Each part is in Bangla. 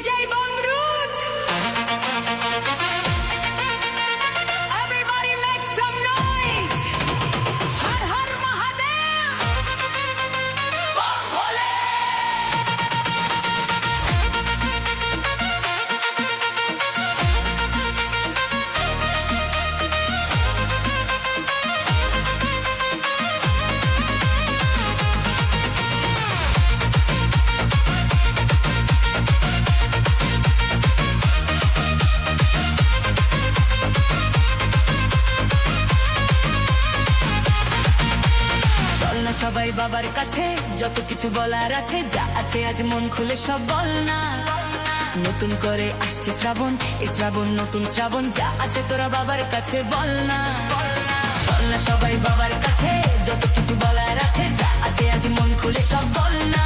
DJ Bondroot. Everybody make some noise. Har Har Mahadev. Bom Bhole. সবাই বাবার কাছে যত কিছু বলার আছে, যা আছে আজ মন খুলে সব বল না। নতুন করে আসছে শ্রাবণ, এই শ্রাবণ নতুন শ্রাবণ, যা আছে তোরা বাবার কাছে বল না। চল না সবাই বাবার কাছে যত কিছু বলার আছে, যা আছে আজ মন খুলে সব বল না।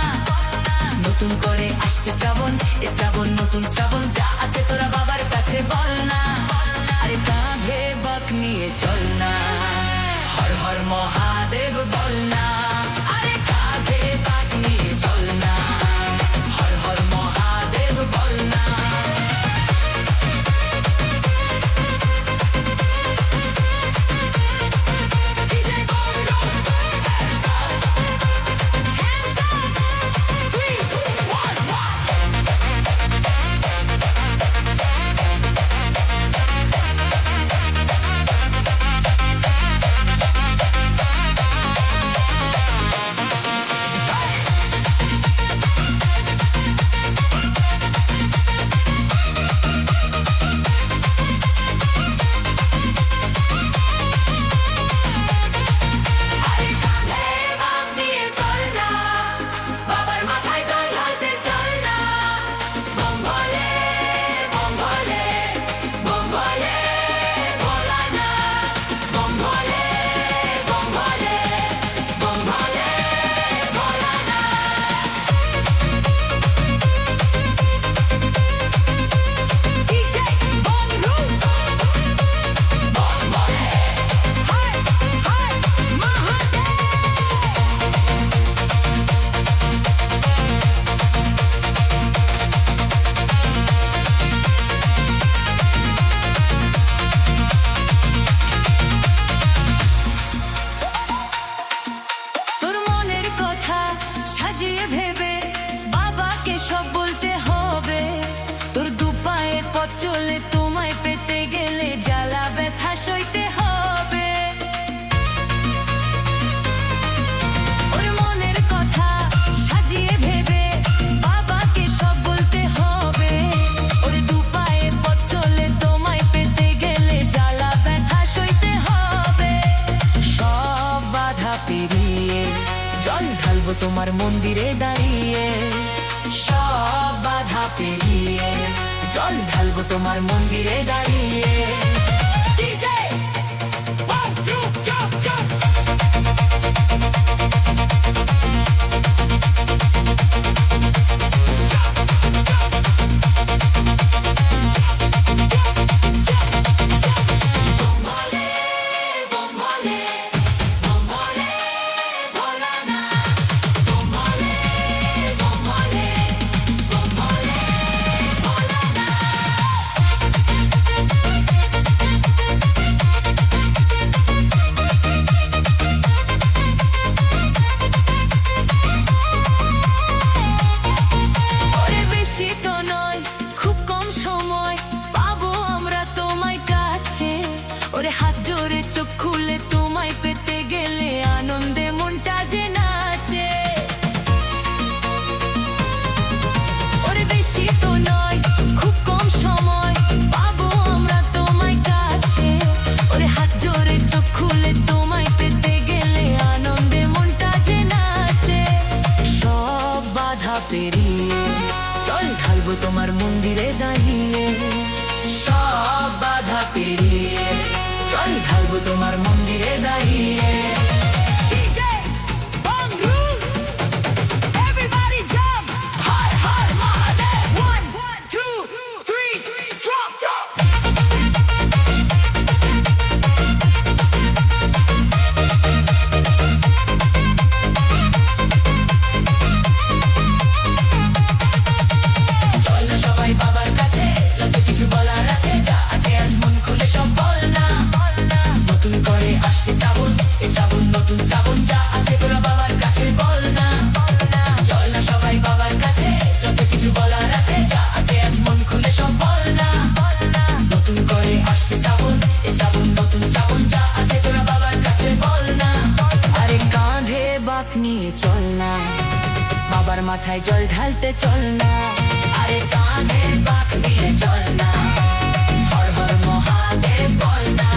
নতুন করে আসছে শ্রাবণ, এই শ্রাবণ নতুন শ্রাবণ, যা আছে তোরা বাবার কাছে বল না। আরে কাঁধে বাঁক নিয়ে চল না, হর হর মহাদেব বল না। আরে কাঁধে বাঁক নিয়ে চল না, হর হর মহাদেব বল না। DJ Bondroot, hands up, hands up, 3, 2, 1, 1. সাজিয়ে ভেবে বাবাকে সব বলতে হবে। তোর দুপায়ের পথ চলে তোমায় পেতে গেলে জ্বালা ব্যথা সইতে হবে। ওর মনের কথা সাজিয়ে ভেবে বাবাকে সব বলতে হবে। ওর দুপায়ের পথ চলে তোমায় পেতে গেলে জ্বালা ব্যথা সইতে হবে। সব বাধা পেরিয়ে জল ঢালবো তোমার মন্দিরে দাঁড়িয়ে। সব বাধা পেরিয়ে জল ঢালবো তোমার মন্দিরে দাঁড়িয়ে। DJ Bondroot, jump, jump. ওরে হাত জোরে চোখ খুলে তোমায় পেতে গেলে আনন্দে মনটা যে নাচে। ওরে বেশি তো নয় খুব কম সময় পাবো আমরা তোমায় কাছে। ওরে হাত জোরে চোখ খুলে তোমায় পেতে গেলে আনন্দে মনটা যে নাচে। সব বাধা পেরিয়ে জল ঢালবো তোমার মন্দিরে দাঁড়িয়ে। সব বাধা পেরিয়ে জল ঢালবো তোমার মন্দিরে দাঁড়িয়ে। DJ Bondroot, everybody jump, Har Har Mahadev. 1, 2, 3, drop, drop. চল না সবাই বাঁক নিয়ে চল না, বাবার মাথায় জল ঢালতে চল না, আরে কাঁধে বাঁক নিয়ে চল না, হর হর মহাদেব বল না।